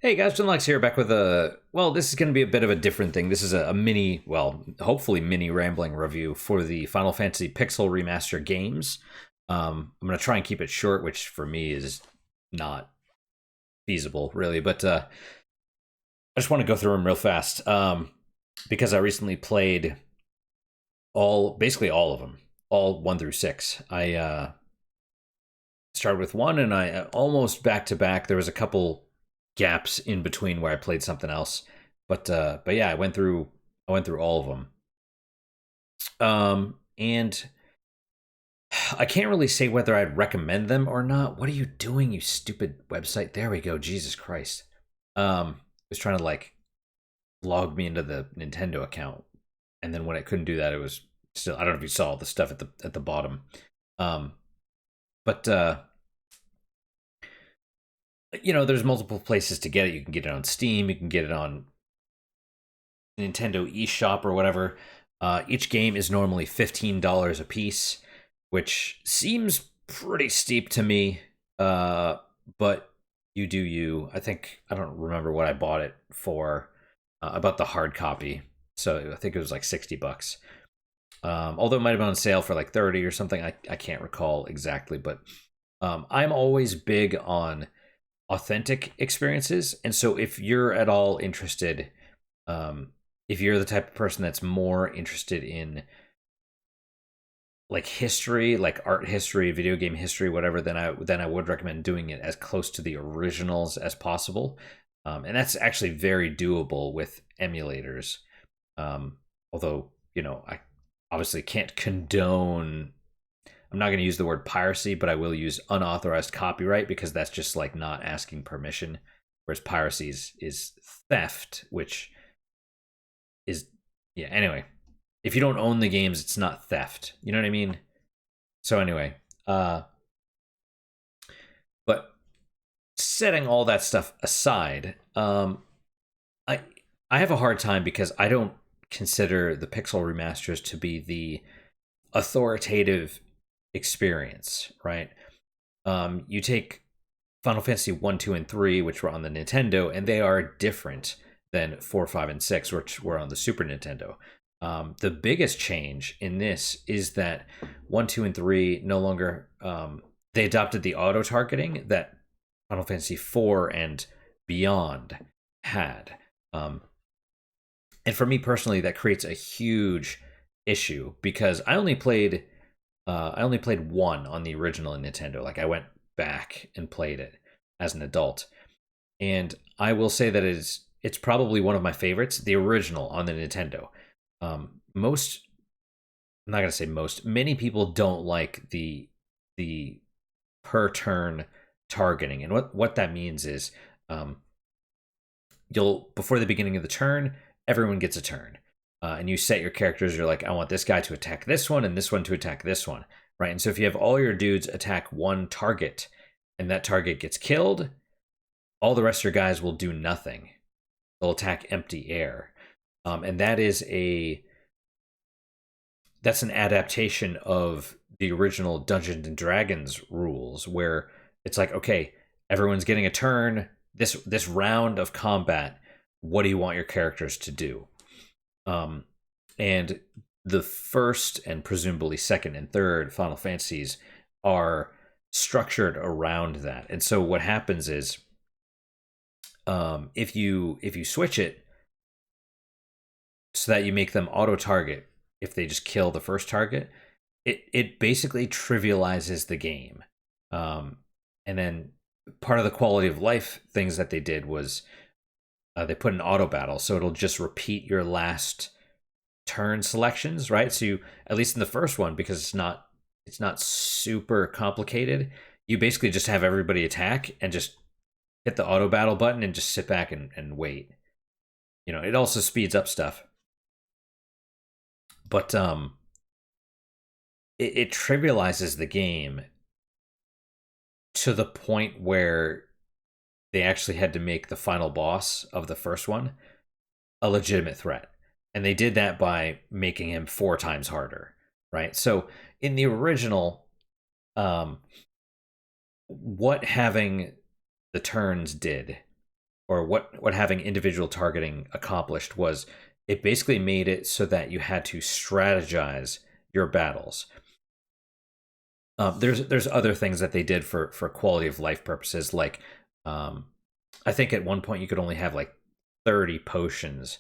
Hey guys, Lex here, back with this is going to be a bit of a different thing. This is a mini, hopefully mini rambling review for the Final Fantasy Pixel Remaster games. I'm going to try and keep it short, which for me is not feasible, really, but I just want to go through them real fast because I recently played basically all of them, all 1 through 6. I started with 1 and I almost back to back. There was a couple gaps in between where I played something else, but yeah, I went through all of them. And I can't really say whether I'd recommend them or not. What are you doing, you stupid website? There we go. Jesus Christ. It was trying to like log me into the Nintendo account, and then when it couldn't do that, it was still. I don't know if you saw all the stuff at the bottom. But there's multiple places to get it. You can get it on Steam. You can get it on Nintendo eShop or whatever. Each game is normally $15 a piece, which seems pretty steep to me. But you do you. I don't remember what I bought it for. I bought the hard copy, so I think it was like $60. Although it might have been on sale for like 30 or something. I can't recall exactly, but I'm always big on authentic experiences, and so if you're at all interested, if you're the type of person that's more interested in like history, like art history, video game history, whatever, then I would recommend doing it as close to the originals as possible, and that's actually very doable with emulators. Although I obviously can't condone. I'm not going to use the word piracy, but I will use unauthorized copyright because that's just like not asking permission. Whereas piracy is theft, which is, yeah, anyway. If you don't own the games, it's not theft. You know what I mean? So anyway, but setting all that stuff aside, I have a hard time because I don't consider the Pixel Remasters to be the authoritative experience, right? You take Final Fantasy 1, 2, and 3, which were on the Nintendo, and they are different than 4, 5, and 6, which were on the Super Nintendo. The biggest change in this is that 1, 2, and 3 no longer they adopted the auto targeting that Final Fantasy 4 and beyond had. And for me personally, that creates a huge issue because I only played 1 on the original Nintendo. Like I went back and played it as an adult, and I will say that it's probably one of my favorites. The original on the Nintendo. Most, I'm not gonna say most. Many people don't like the per turn targeting, and what that means is, you'll before the beginning of the turn, everyone gets a turn. And you set your characters, you're like, I want this guy to attack this one and this one to attack this one, right? And so if you have all your dudes attack one target and that target gets killed, all the rest of your guys will do nothing. They'll attack empty air. And that's an adaptation of the original Dungeons and Dragons rules where it's like, okay, everyone's getting a turn. This round of combat, what do you want your characters to do? And the first and presumably second and third Final Fantasies are structured around that. And so what happens is, if you switch it so that you make them auto target if they just kill the first target, it basically trivializes the game. And then part of the quality of life things that they did was, they put an auto battle, so it'll just repeat your last turn selections, right? So you, at least in the first one, because it's not super complicated, you basically just have everybody attack and just hit the auto battle button and just sit back and wait. It also speeds up stuff, but it trivializes the game to the point where they actually had to make the final boss of the first one a legitimate threat. And they did that by making him 4 times harder, right? So in the original, what having the turns did or what having individual targeting accomplished was it basically made it so that you had to strategize your battles. There's other things that they did for quality of life purposes, like um, I think at one point you could only have like 30 potions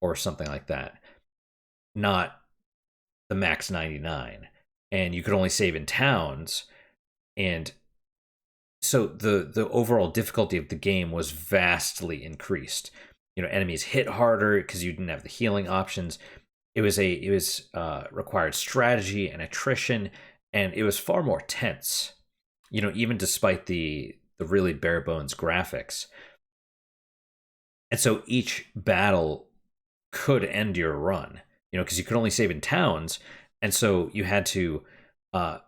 or something like that, not the max 99, and you could only save in towns, and so the overall difficulty of the game was vastly increased. Enemies hit harder because you didn't have the healing options. It was required strategy and attrition, and it was far more tense. Even despite the really bare bones graphics. And so each battle could end your run, because you could only save in towns, and so you had to uh,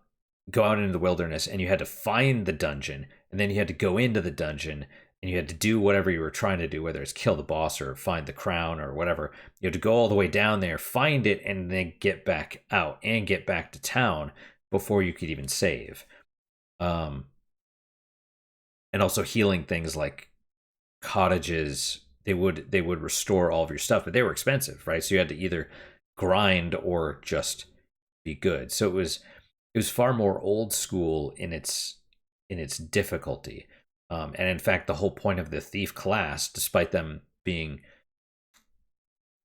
go out into the wilderness and you had to find the dungeon, and then you had to go into the dungeon and you had to do whatever you were trying to do, whether it's kill the boss or find the crown or whatever. You had to go all the way down there, find it, and then get back out and get back to town before you could even save. Um, and also healing things like cottages, they would restore all of your stuff, but they were expensive, right? So you had to either grind or just be good. So it was far more old school in its difficulty. And in fact, the whole point of the thief class, despite them being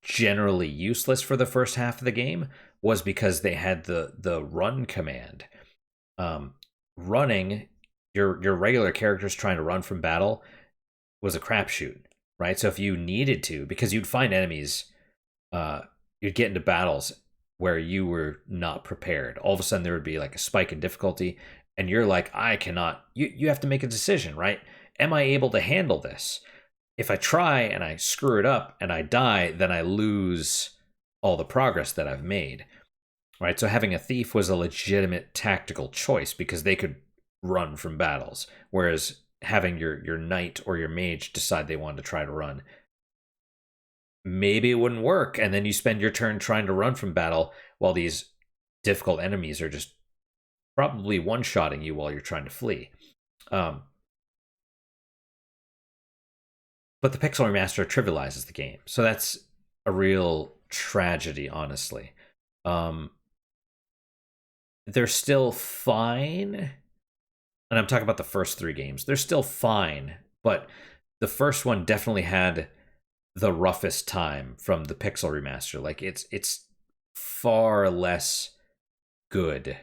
generally useless for the first half of the game, was because they had the run command. Running, your regular characters trying to run from battle was a crapshoot, right? So if you needed to, because you'd find enemies, you'd get into battles where you were not prepared. All of a sudden, there would be like a spike in difficulty, and you're like, I cannot. You have to make a decision, right? Am I able to handle this? If I try and I screw it up and I die, then I lose all the progress that I've made, right? So having a thief was a legitimate tactical choice because they could run from battles, whereas having your knight or your mage decide they wanted to try to run, maybe it wouldn't work, and then you spend your turn trying to run from battle while these difficult enemies are just probably one-shotting you while you're trying to flee. But the Pixel Remaster trivializes the game, so that's a real tragedy, honestly. They're still fine, and I'm talking about the first three games. They're still fine, but the first one definitely had the roughest time from the Pixel Remaster. Like it's far less good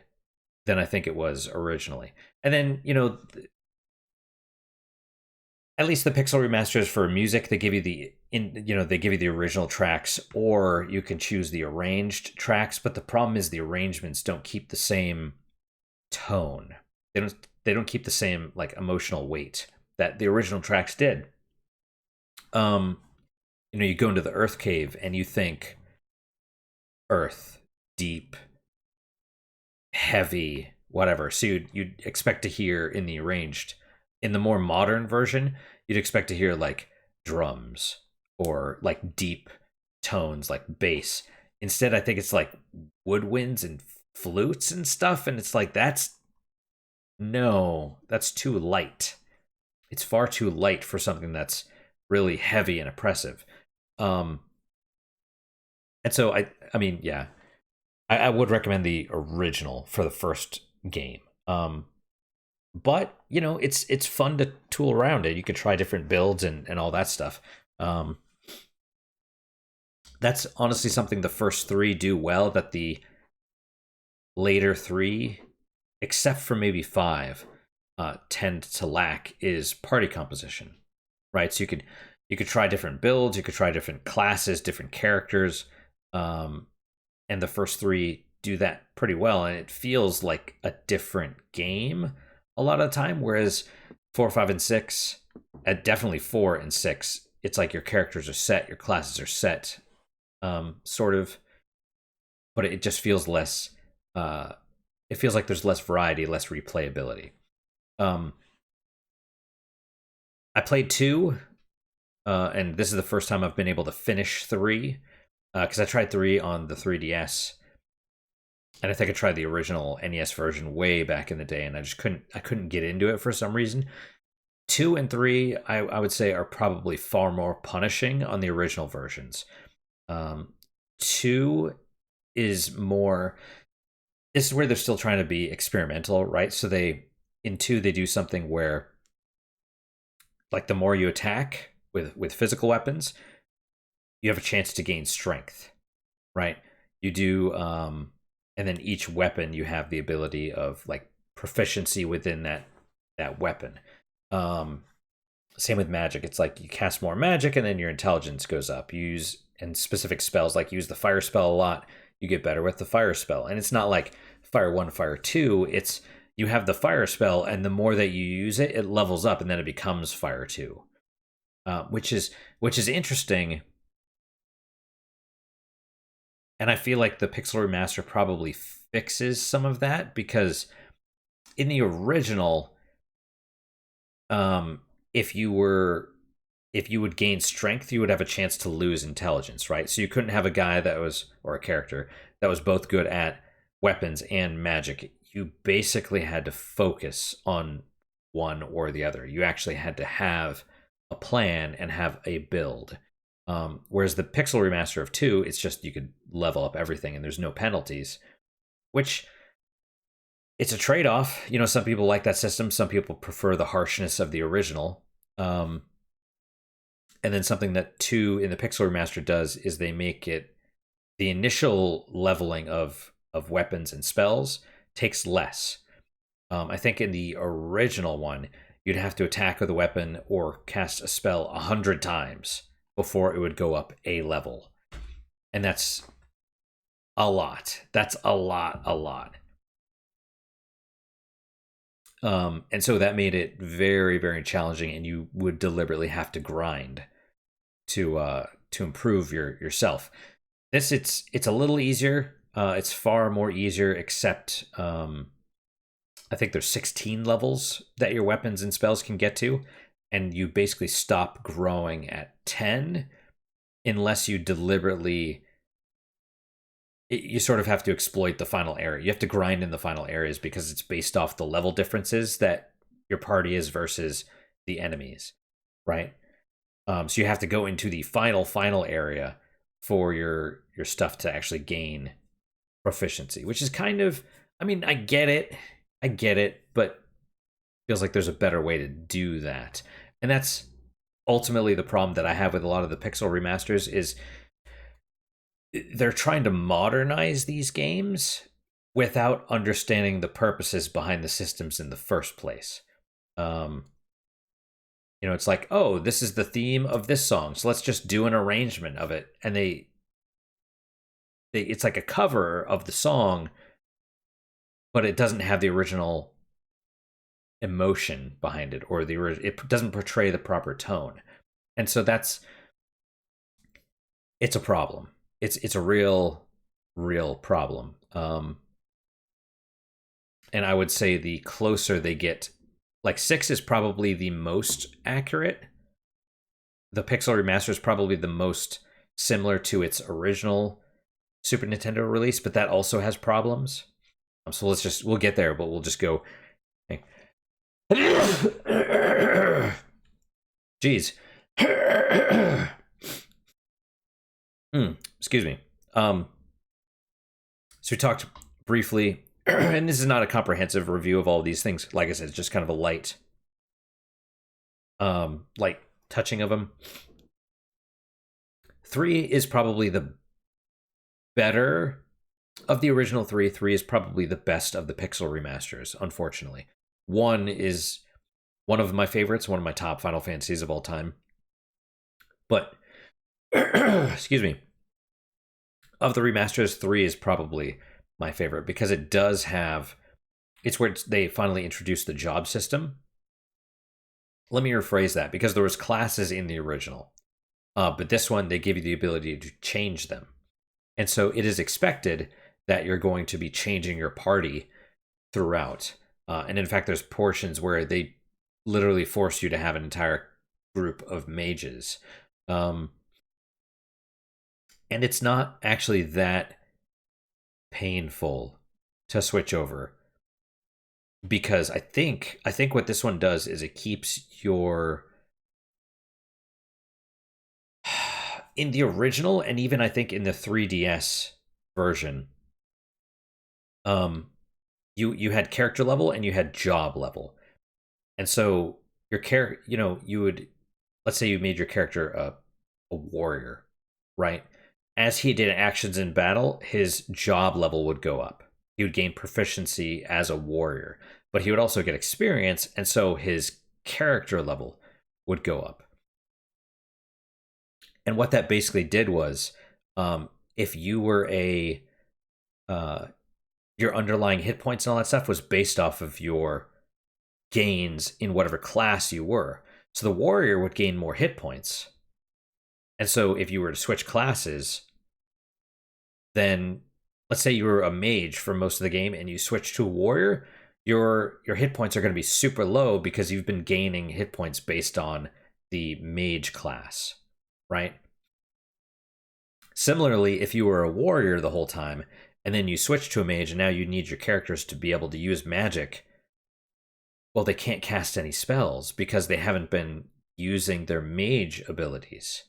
than I think it was originally. And then, at least the Pixel Remasters for music, they give you they give you the original tracks, or you can choose the arranged tracks, but the problem is the arrangements don't keep the same tone. They don't keep the same like emotional weight that the original tracks did. You go into the Earth Cave and you think earth, deep, heavy, whatever. So you'd expect to hear in the more modern version, you'd expect to hear like drums or like deep tones like bass. Instead, I think it's like woodwinds and flutes and stuff, and it's like that's too light. It's far too light for something that's really heavy and oppressive. And so I mean, yeah, I would recommend the original for the first game. But it's fun to tool around it. You could try different builds and all that stuff. That's honestly something the first three do well that the later three, except for maybe five, tend to lack, is party composition, right? So you could try different builds, you could try different classes, different characters, and the first three do that pretty well, and it feels like a different game a lot of the time. Whereas 4, 5, and 6, definitely 4 and 6, it's like your characters are set, your classes are set, sort of, but it just feels less. It feels like there's less variety, less replayability. I played 2, and this is the first time I've been able to finish 3, because I tried 3 on the 3DS, and I think I tried the original NES version way back in the day, and I couldn't get into it for some reason. 2 and 3, I would say, are probably far more punishing on the original versions. 2 is more. This is where they're still trying to be experimental, right? So in 2 they do something where, like, the more you attack with physical weapons, you have a chance to gain strength, right? You do, and then each weapon you have the ability of, like, proficiency within that weapon. Um, Same with magic. It's like you cast more magic and then your intelligence goes up. You use and specific spells, like use the fire spell a lot, you get better with the fire spell. And it's not like fire 1, fire 2. It's you have the fire spell, and the more that you use it, it levels up, and then it becomes fire 2, which is interesting. And I feel like the Pixel Remaster probably fixes some of that, because in the original, if you would gain strength, you would have a chance to lose intelligence, right? So you couldn't have a guy that was, or a character that was both good at weapons and magic. You basically had to focus on one or the other. You actually had to have a plan and have a build. Whereas the Pixel Remaster of 2, it's just you could level up everything and there's no penalties, which it's a trade-off. You know, some people like that system. Some people prefer the harshness of the original. And then something that 2 in the Pixel Remaster does is they make it, the initial leveling of weapons and spells takes less. I think in the original one, you'd have to attack with a weapon or cast a spell 100 times before it would go up a level. And that's a lot. That's a lot. And so that made it very, very challenging, and you would deliberately have to grind to improve yourself. This, it's a little easier. It's far more easier, except I think there's 16 levels that your weapons and spells can get to, and you basically stop growing at 10 unless you deliberately. You sort of have to exploit the final area. You have to grind in the final areas because it's based off the level differences that your party is versus the enemies, right? So you have to go into the final area for your stuff to actually gain proficiency, which is kind of, I mean, I get it, but feels like there's a better way to do that. And that's ultimately the problem that I have with a lot of the Pixel remasters is they're trying to modernize these games without understanding the purposes behind the systems in the first place. You know, it's like, oh, this is the theme of this song, so let's just do an arrangement of it. And they it's like a cover of the song, but it doesn't have the original emotion behind it, or it doesn't portray the proper tone. And so it's a problem. It's a real problem. And I would say the closer they get, like 6 is probably the most accurate. The Pixel Remaster is probably the most similar to its original Super Nintendo release, but that also has problems. So we'll get there, but we'll just go. Jeez. Excuse me. So we talked briefly, and this is not a comprehensive review of all of these things. Like I said, it's just kind of a light touching of them. 3 is probably the better of the original 3. 3 is probably the best of the Pixel remasters, unfortunately. 1 is one of my favorites, one of my top Final Fantasies of all time. But excuse me, of the remasters, 3 is probably my favorite because it does have, it's where they finally introduced the job system. Let me rephrase that, because there was classes in the original, but this one they give you the ability to change them, and so it is expected that you're going to be changing your party throughout. And in fact, there's portions where they literally force you to have an entire group of mages. And it's not actually that painful to switch over. because I think what this one does is it keeps your in the original, and even I think in the 3DS version, um you had character level and you had job level. And so your character, you would, let's say you made your character a warrior, right? As he did actions in battle, his job level would go up. He would gain proficiency as a warrior, but he would also get experience, and so his character level would go up. And what that basically did was, if you were uh, your underlying hit points and all that stuff was based off of your gains in whatever class you were. So the warrior would gain more hit points. And so if you were to switch classes, then let's say you were a mage for most of the game and you switch to a warrior, your hit points are going to be super low because you've been gaining hit points based on the mage class, right? Similarly, if you were a warrior the whole time and then you switch to a mage and now you need your characters to be able to use magic, well, they can't cast any spells because they haven't been using their mage abilities.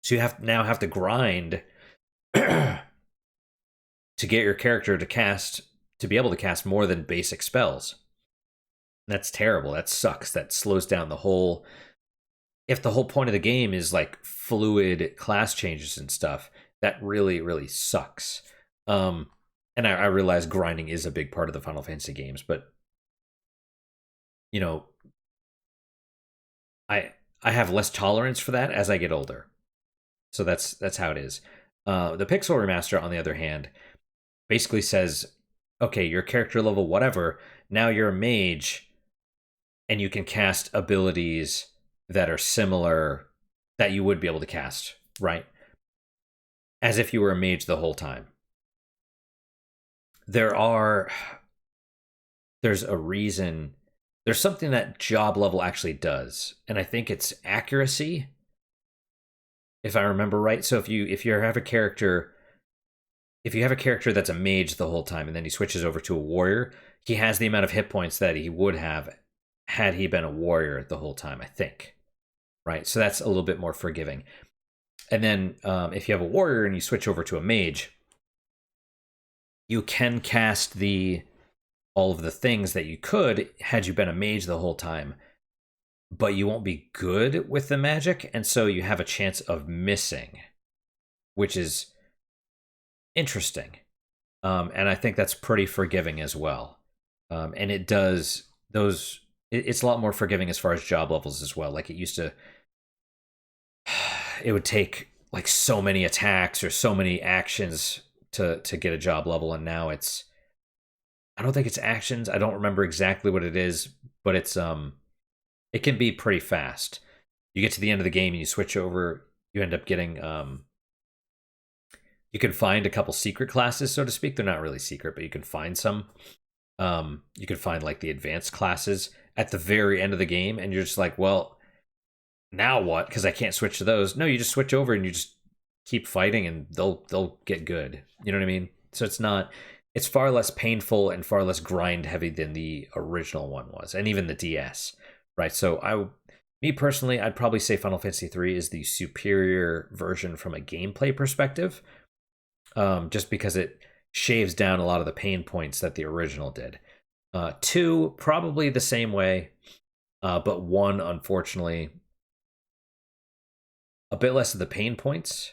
So you have to grind to get your character to be able to cast more than basic spells. That's terrible. That sucks. That slows down the whole. If the whole point of the game is like fluid class changes and stuff, that really, really sucks. And I realize grinding is a big part of the Final Fantasy games, but you know, I have less tolerance for that as I get older. So that's how it is. The Pixel Remaster, on the other hand, basically says, okay, your character level, whatever, now you're a mage, and you can cast abilities that are similar that you would be able to cast, right? As if you were a mage the whole time. There's a reason. There's something that job level actually does, and I think it's accuracy, if I remember right. So if you have a character that's a mage the whole time and then he switches over to a warrior, he has the amount of hit points that he would have had he been a warrior the whole time, I think. Right? So that's a little bit more forgiving. And then if you have a warrior and you switch over to a mage, you can cast all of the things that you could had you been a mage the whole time, but you won't be good with the magic, and so you have a chance of missing, which is interesting. And I think that's pretty forgiving as well. And it does those. It's a lot more forgiving as far as job levels as well. Like it used to, it would take like so many attacks or so many actions to get a job level, and now it's. I don't think it's actions. I don't remember exactly what it is, but it's it can be pretty fast. You get to the end of the game and you switch over, you end up getting you can find a couple secret classes, so to speak. They're not really secret, but you can find some. You can find like the advanced classes at the very end of the game, and you're just like, well, now what? Because I can't switch to those. No, you just switch over and you just keep fighting, and they'll get good. You know what I mean? So it's far less painful and far less grind heavy than the original one was, and even the DS, right? So me personally, I'd probably say Final Fantasy III is the superior version from a gameplay perspective, just because it shaves down a lot of the pain points that the original did. 2, probably the same way, but 1, unfortunately, a bit less of the pain points,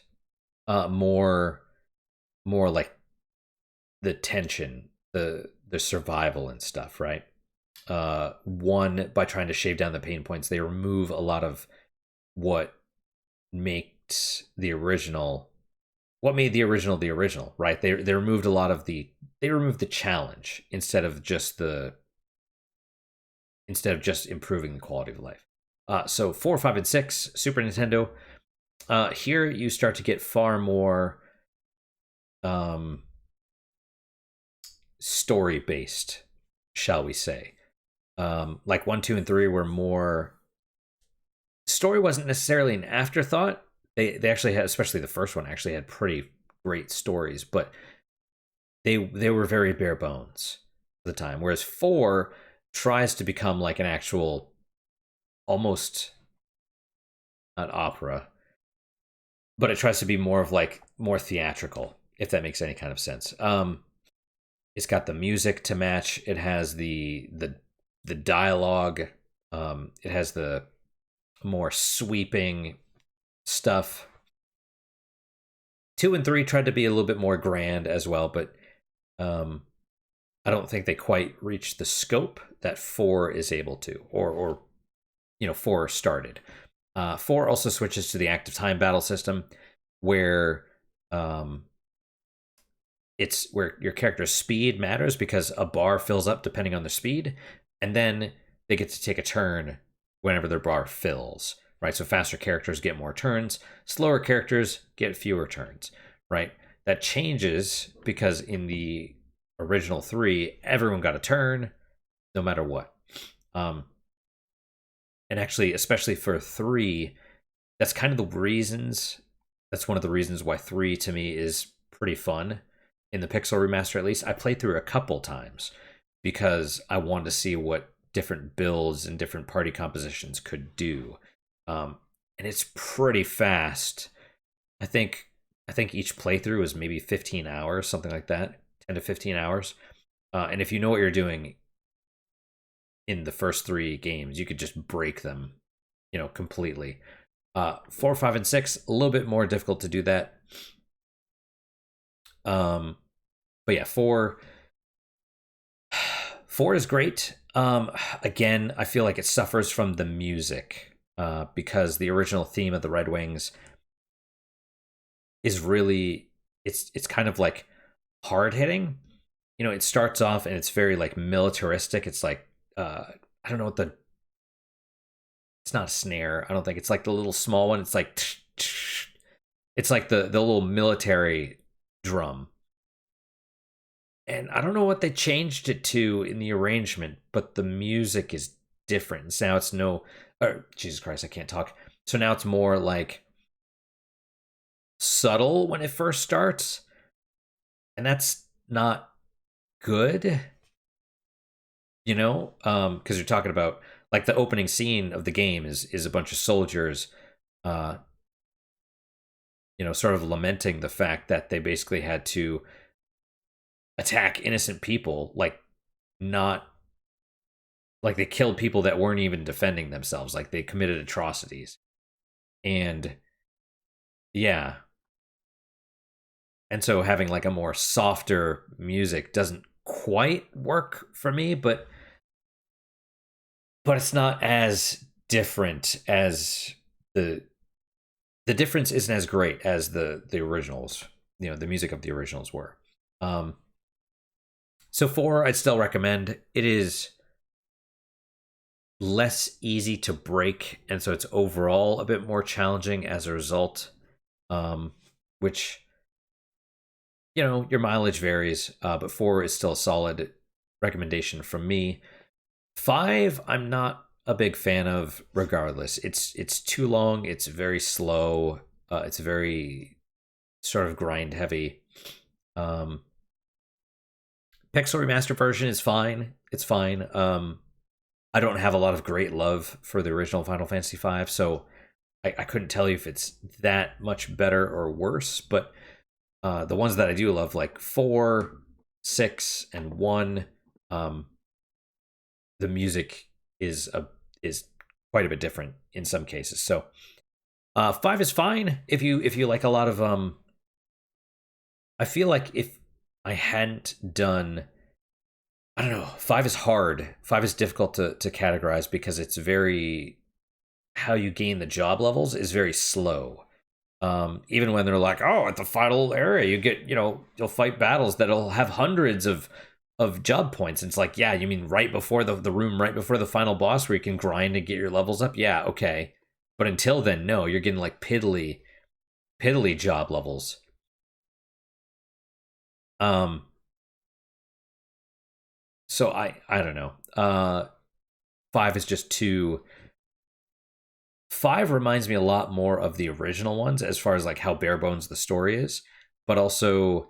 more like the tension, the survival and stuff, right? 1, by trying to shave down the pain points, they remove a lot of what makes the original, what made the original, right? They removed a lot of they removed the challenge instead of just improving the quality of life. So 4, 5, and 6, Super Nintendo. Here you start to get far more story based, shall we say. Like 1, 2, and 3 were more, story wasn't necessarily an afterthought. They actually had, especially the first one, actually had pretty great stories, but they were very bare bones. the time, whereas 4 tries to become like an actual, almost not opera, but it tries to be more of like more theatrical, if that makes any kind of sense. It's got the music to match. It has the dialogue. It has the more sweeping stuff. 2 and 3 tried to be a little bit more grand as well, but I don't think they quite reached the scope that 4 is able to, or 4 started. 4 also switches to the active time battle system, where it's where your character's speed matters because a bar fills up depending on their speed, and then they get to take a turn whenever their bar fills, right? So faster characters get more turns, slower characters get fewer turns, right? That changes because in the original 3, everyone got a turn no matter what. And actually, especially for 3, that's kind of the reasons. That's one of the reasons why 3 to me is pretty fun in the Pixel Remaster. At least I played through a couple times because I wanted to see what different builds and different party compositions could do. And it's pretty fast. I think each playthrough is maybe 15 hours, something like that, 10 to 15 hours. And if you know what you're doing in the first 3 games, you could just break them, completely. 4, 5, and 6, a little bit more difficult to do that. But yeah, 4 is great. Again, I feel like it suffers from the music, because the original theme of the Red Wings is really, it's kind of like hard hitting. It starts off and it's very like militaristic. It's like, I don't know what it's not a snare. I don't think it's like the little small one. It's like, it's like the little military drum. And I don't know what they changed it to in the arrangement, but the music is different. So now it's Jesus Christ, I can't talk. So now it's more like subtle when it first starts. And that's not good, because you're talking about like the opening scene of the game is a bunch of soldiers, sort of lamenting the fact that they basically had to attack innocent people, like not like they killed people that weren't even defending themselves, like they committed atrocities. And yeah. And so having like a more softer music doesn't quite work for me, but it's not as different as the difference isn't as great as the originals, the music of the originals were. So 4, I'd still recommend. It is less easy to break, and so it's overall a bit more challenging as a result, which, your mileage varies, but 4 is still a solid recommendation from me. 5, I'm not a big fan of regardless. It's too long, it's very slow, it's very sort of grind heavy. Pixel Remaster version is fine. It's fine. I don't have a lot of great love for the original Final Fantasy V, so I couldn't tell you if it's that much better or worse, but the ones that I do love, like 4, 6, and 1, the music is quite a bit different in some cases. So 5 is fine if you like a lot of I feel like if I hadn't done, I don't know, 5 is hard. 5 is difficult to categorize because it's very, how you gain the job levels is very slow. Even when they're like, oh, at the final area, you get, you'll fight battles that'll have hundreds of job points. And it's like, yeah, you mean right before the room, right before the final boss where you can grind and get your levels up? Yeah, okay. But until then, no, you're getting like piddly job levels. So I don't know. 5 is just too. 5 reminds me a lot more of the original ones as far as like how bare bones the story is, but also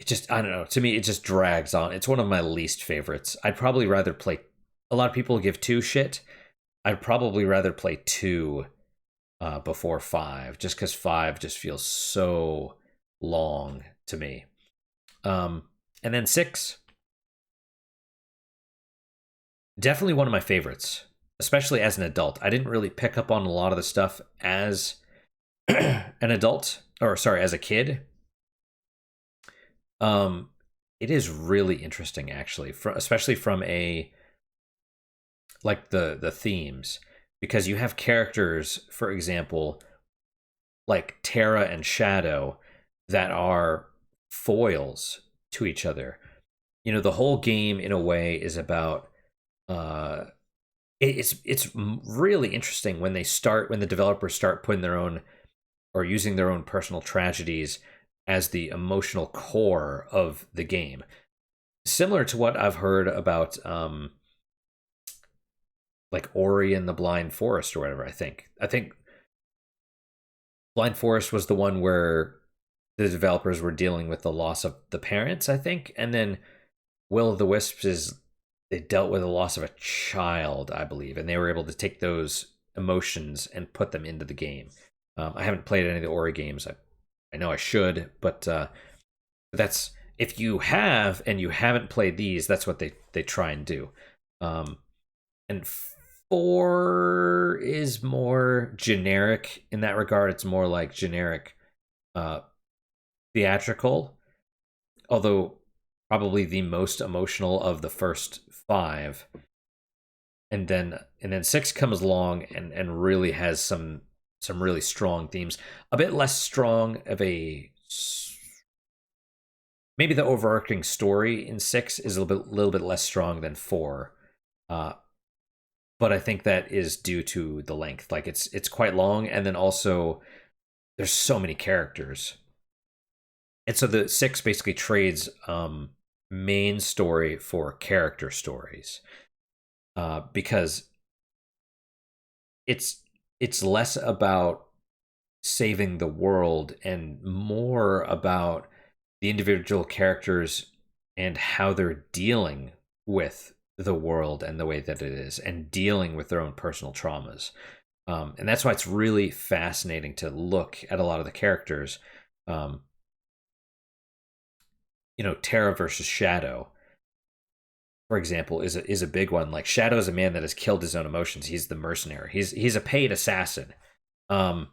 just, I don't know, to me it just drags on. It's one of my least favorites. I'd probably rather play, a lot of people give 2 shit. I'd probably rather play 2 before 5, just because 5 just feels so long to me. And then 6, definitely one of my favorites, especially as an adult. I didn't really pick up on a lot of the stuff as an adult, or sorry, as a kid. It is really interesting, actually, especially from a, like, the themes, because you have characters, for example, like Terra and Shadow, that are foils to each other. You know, the whole game in a way is about it's really interesting when the developers start putting their own, or using their own personal tragedies as the emotional core of the game. Similar to what I've heard about like Ori and the Blind Forest or whatever. I think Blind Forest was the one where the developers were dealing with the loss of the parents, I think, and then Will of the Wisps is, they dealt with the loss of a child, I believe, and they were able to take those emotions and put them into the game. I haven't played any of the Ori games. I know I should, but that's, if you have and you haven't played these, that's what they try and do. And 4 is more generic in that regard. It's more like generic theatrical, although probably the most emotional of the first 5. And then 6 comes along and really has some really strong themes. A bit less strong of a, maybe the overarching story in 6 is a little bit less strong than 4. But I think that is due to the length. Like, it's quite long, and then also there's so many characters. And so the 6 basically trades main story for character stories. Because it's less about saving the world and more about the individual characters and how they're dealing with the world and the way that it is, and dealing with their own personal traumas. And that's why it's really fascinating to look at a lot of the characters. You know, Terra versus Shadow, for example, is a big one. Like, Shadow is a man that has killed his own emotions. He's the mercenary. He's a paid assassin. And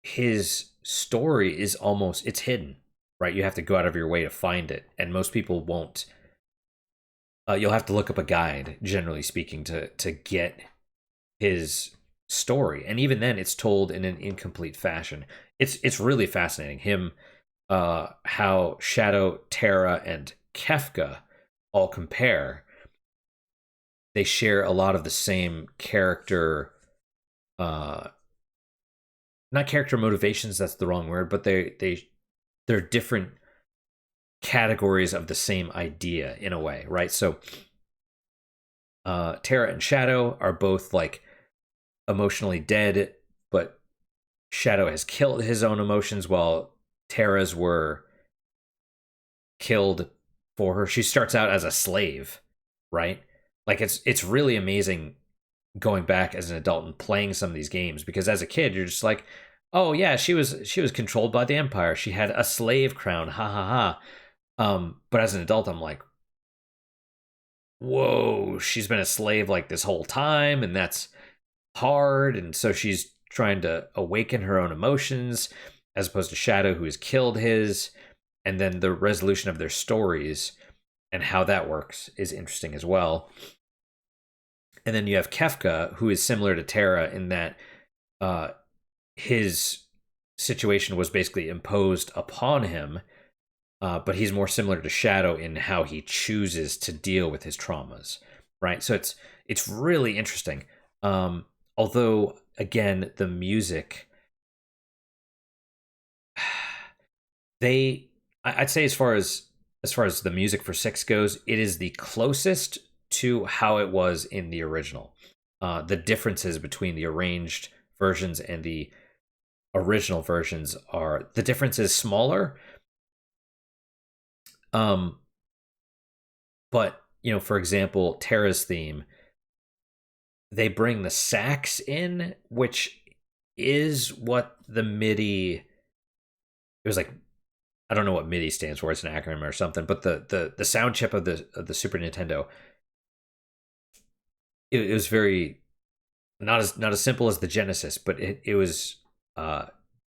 his story is almost, it's hidden, right? You have to go out of your way to find it, and most people won't. You'll have to look up a guide, generally speaking, to get his story, and even then, it's told in an incomplete fashion. It's really fascinating. Him, how Shadow, Terra, and Kefka all compare. They share a lot of the same character, not character motivations. That's the wrong word, but they're different categories of the same idea in a way, right? So Terra and Shadow are both like emotionally dead, but Shadow has killed his own emotions while Terra's were killed for her. She starts out as a slave, right? Like, it's really amazing going back as an adult and playing some of these games, because as a kid you're just like, oh yeah, she was controlled by the Empire, she had a slave crown, ha ha ha. But as an adult, I'm like, whoa, she's been a slave like this whole time, and that's hard. And so she's trying to awaken her own emotions, as opposed to Shadow, who has killed his. And then the resolution of their stories and how that works is interesting as well. And then you have Kefka, who is similar to Terra in that his situation was basically imposed upon him. But he's more similar to Shadow in how he chooses to deal with his traumas, right? So it's really interesting. Although, again, the music, I'd say as far as the music for 6 goes, it is the closest to how it was in the original. The differences between the arranged versions and the original versions are, the difference is smaller. Um, but for example, Terra's theme, they bring the sax in, which is what the MIDI. It was like, I don't know what MIDI stands for. It's an acronym or something. But the sound chip of the Super Nintendo, it was very not as simple as the Genesis, but it was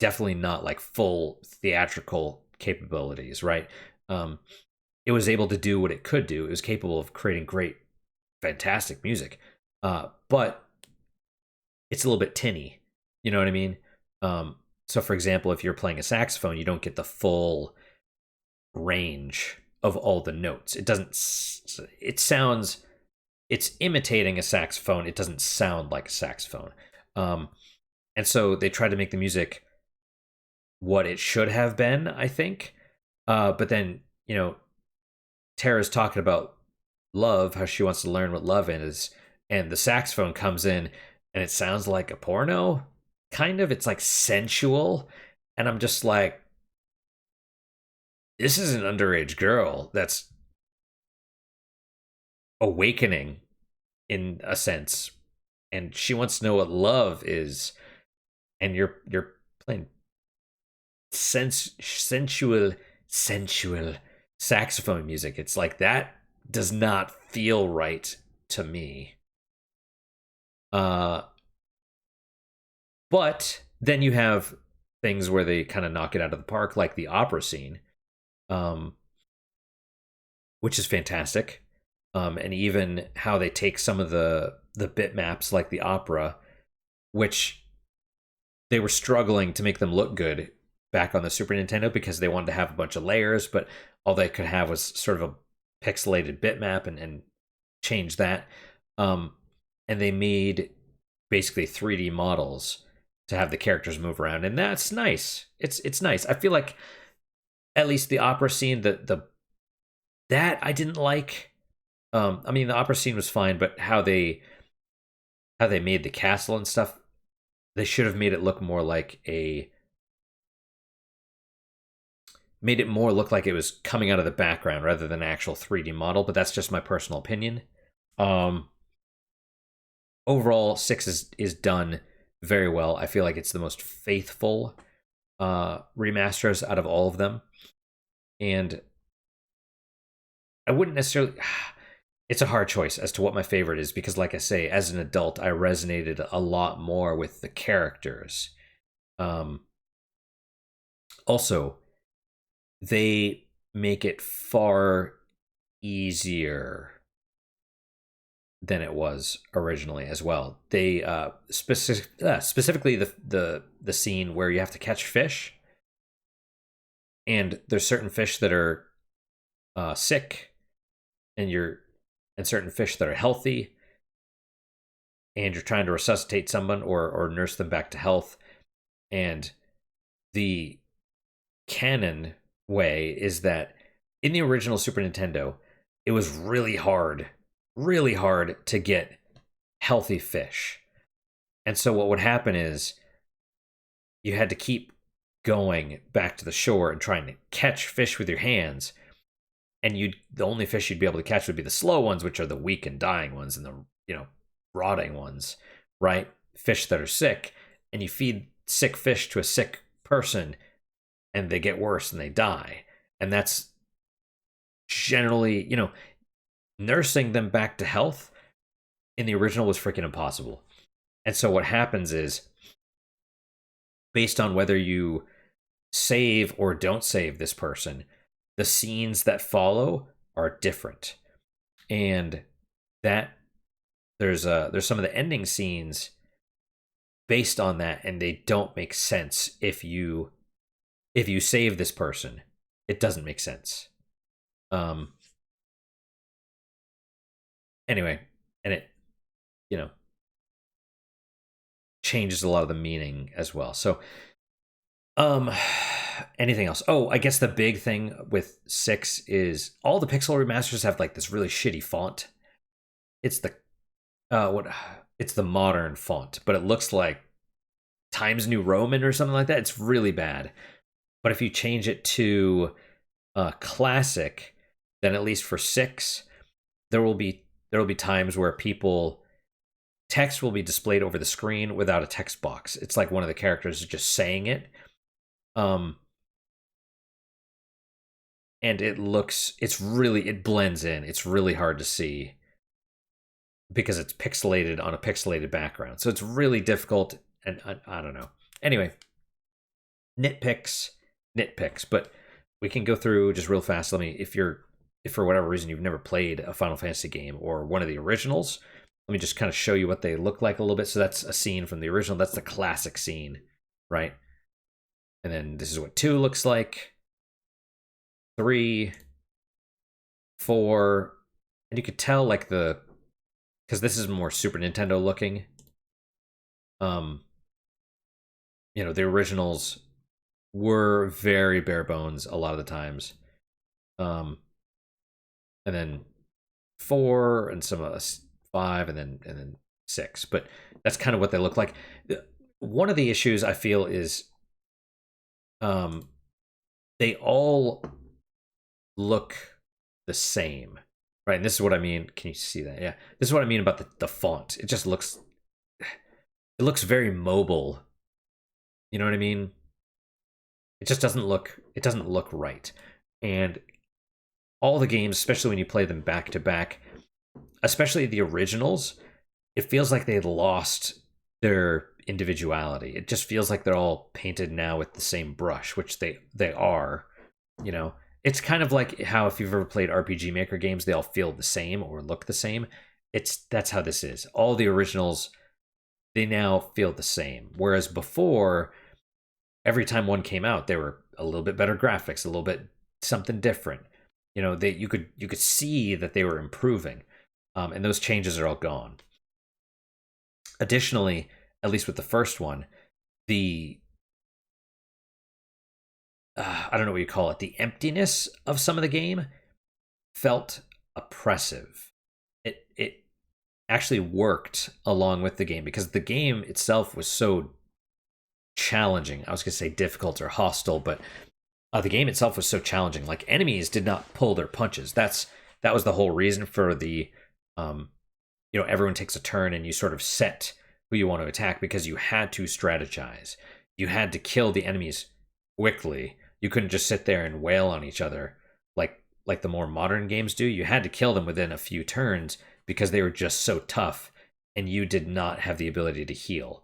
definitely not like full theatrical capabilities, right? Um, it was able to do what it could do. It was capable of creating great, fantastic music, but it's a little bit tinny. You know what I mean? So, for example, if you're playing a saxophone, you don't get the full range of all the notes. It doesn't. It sounds. It's imitating a saxophone. It doesn't sound like a saxophone. Um, and so they tried to make the music what it should have been, I think. But then Tara's talking about love, how she wants to learn what love is, and the saxophone comes in, and it sounds like a porno. Kind of, it's like sensual, and I'm just like, this is an underage girl that's awakening in a sense, and she wants to know what love is, and you're playing sensual saxophone music. It's like, that does not feel right to me. But then you have things where they kind of knock it out of the park, like the opera scene, which is fantastic. And even how they take some of the bitmaps, like the opera, which they were struggling to make them look good back on the Super Nintendo because they wanted to have a bunch of layers, but all they could have was sort of a pixelated bitmap and change that. And they made basically 3D models to have the characters move around, and that's nice. It's nice. I feel like at least the opera scene, that I didn't like. I mean, the opera scene was fine, but how they made the castle and stuff, they should have made it look more like made it more look like it was coming out of the background rather than an actual 3D model. But that's just my personal opinion. Overall, 6 is done very well. I feel like it's the most faithful remasters out of all of them, and I wouldn't necessarily. It's a hard choice as to what my favorite is because, like I say, as an adult, I resonated a lot more with the characters. Also, they make it far easier than it was originally as well. They specifically the scene where you have to catch fish, and there's certain fish that are sick, and certain fish that are healthy, and you're trying to resuscitate someone or nurse them back to health. And the canon way is that in the original Super Nintendo, it was really hard to get healthy fish. And so what would happen is you had to keep going back to the shore and trying to catch fish with your hands. And the only fish you'd be able to catch would be the slow ones, which are the weak and dying ones, and the rotting ones, right? Fish that are sick. And you feed sick fish to a sick person, and they get worse and they die. And that's generally, nursing them back to health in the original was freaking impossible. And so what happens is, based on whether you save or don't save this person, the scenes that follow are different. And that there's some of the ending scenes based on that, and they don't make sense if you save this person. It doesn't make sense. Anyway, and it changes a lot of the meaning as well. So anything else? Oh, I guess the big thing with 6 is all the Pixel remasters have like this really shitty font. It's the it's the modern font, but it looks like Times New Roman or something like that, it's really bad. But if you change it to classic, then at least for 6, there will be times where text will be displayed over the screen without a text box. It's like one of the characters is just saying it. And it blends in. It's really hard to see because it's pixelated on a pixelated background. So it's really difficult, and I don't know. Anyway, nitpicks, but we can go through just real fast. If for whatever reason you've never played a Final Fantasy game or one of the originals, let me just kind of show you what they look like a little bit. So that's a scene from the original. That's the classic scene, right? And then this is what 2 looks like. 3, 4, and you could tell like because this is more Super Nintendo looking. The originals were very bare bones a lot of the times. And then 4 and some of us 5 and then 6, but that's kind of what they look like. One of the issues I feel is they all look the same, right? And this is what I mean. Can you see that? Yeah, this is what I mean about the font. It just looks very mobile. You know what I mean? It just doesn't look right. And all the games, especially when you play them back to back, especially the originals, it feels like they lost their individuality. It just feels like they're all painted now with the same brush, which they are. It's kind of like how if you've ever played RPG Maker games, they all feel the same or look the same. That's how this is. All the originals, they now feel the same. Whereas before, every time one came out, they were a little bit better graphics, a little bit something different. You could see that they were improving, and those changes are all gone. Additionally, at least with the first one, the I don't know what you call it, the emptiness of some of the game felt oppressive. It actually worked along with the game because the game itself was so challenging. I was going to say difficult or hostile, but the game itself was so challenging. Like, enemies did not pull their punches. That was the whole reason for the everyone takes a turn and you sort of set who you want to attack because you had to strategize. You had to kill the enemies quickly. You couldn't just sit there and wail on each other like the more modern games do. You had to kill them within a few turns because they were just so tough and you did not have the ability to heal.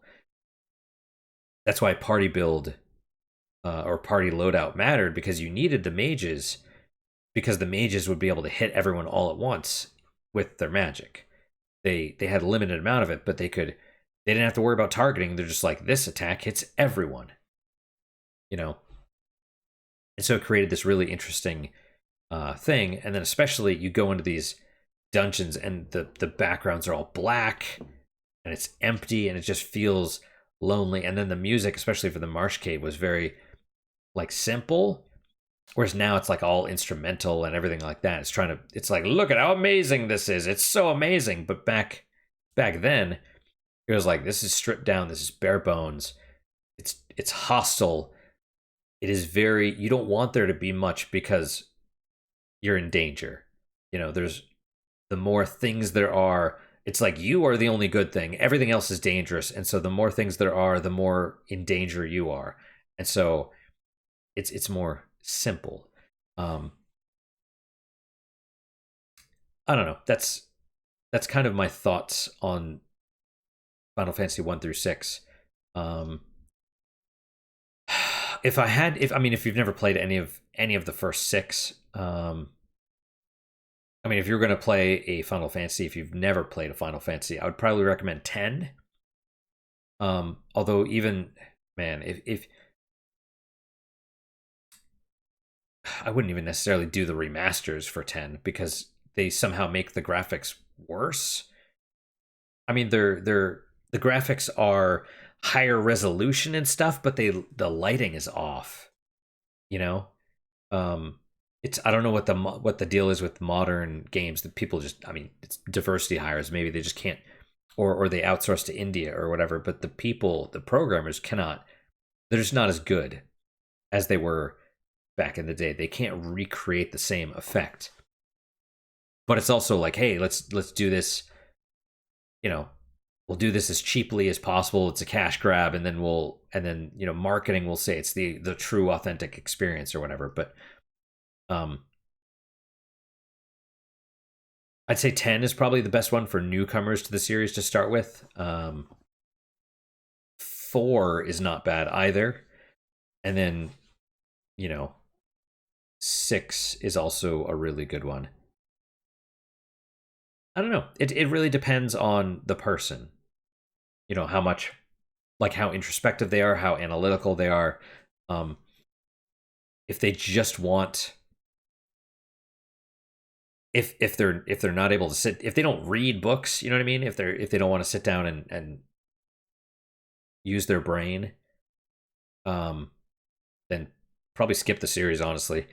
That's why party build or party loadout mattered, because you needed the mages, because the mages would be able to hit everyone all at once with their magic. They had a limited amount of it, but they didn't have to worry about targeting. They're just like, this attack hits everyone. And so it created this really interesting thing. And then especially you go into these dungeons and the backgrounds are all black and it's empty and it just feels lonely. And then the music, especially for the Marsh Cave, was very like simple, whereas now it's like all instrumental and everything like that. It's like, look at how amazing this is, it's so amazing. But back then it was like, this is stripped down, this is bare bones, it's hostile. It is very, you don't want there to be much because you're in danger. There's the more things there are, it's like you are the only good thing, everything else is dangerous, and so the more things there are, the more in danger you are. And so it's more simple. I don't know, that's kind of my thoughts on Final Fantasy 1 through 6. If you've never played any of the first 6, if you're going to play a Final Fantasy, if you've never played a Final Fantasy, I would probably recommend 10. Although even, man, if I wouldn't even necessarily do the remasters for 10 because they somehow make the graphics worse. The graphics are higher resolution and stuff, but the lighting is off. I don't know what the deal is with modern games that people just, it's diversity hires. Maybe they just can't or they outsource to India or whatever, but the people, the programmers cannot, they're just not as good as they were back in the day. They can't recreate the same effect. But it's also like, hey, let's do this, you know, we'll do this as cheaply as possible. It's a cash grab, and then marketing will say it's the true authentic experience or whatever. But I'd say 10 is probably the best one for newcomers to the series to start with. 4 is not bad either. And then, 6 is also a really good one. I don't know. It really depends on the person. How much, like how introspective they are, how analytical they are. If they just want, if they're not able to sit, if they don't read books, you know what I mean? If they don't want to sit down and use their brain, then probably skip the series, honestly.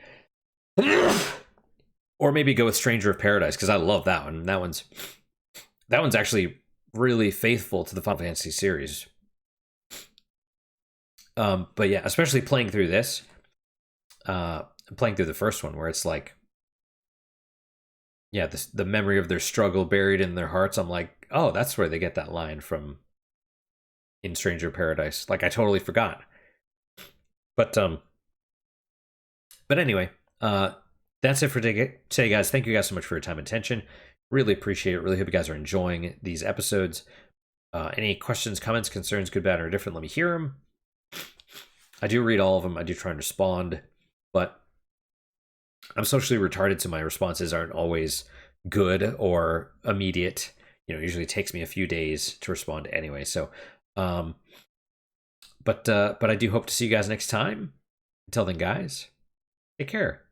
Or maybe go with Stranger of Paradise, because I love that one. That one's actually really faithful to the Final Fantasy series. But yeah, especially playing through this, playing through the first one, where it's like, yeah, the memory of their struggle buried in their hearts. I'm like, oh, that's where they get that line from in Stranger of Paradise. Like, I totally forgot. But anyway, that's it for today, guys. Thank you guys so much for your time and attention. Really appreciate it. Really hope you guys are enjoying these episodes. Any questions, comments, concerns, good, bad, or different, let me hear them. I do read all of them. I do try and respond, but I'm socially retarded, so my responses aren't always good or immediate. Usually it takes me a few days to respond anyway. So, but I do hope to see you guys next time. Until then, guys, take care.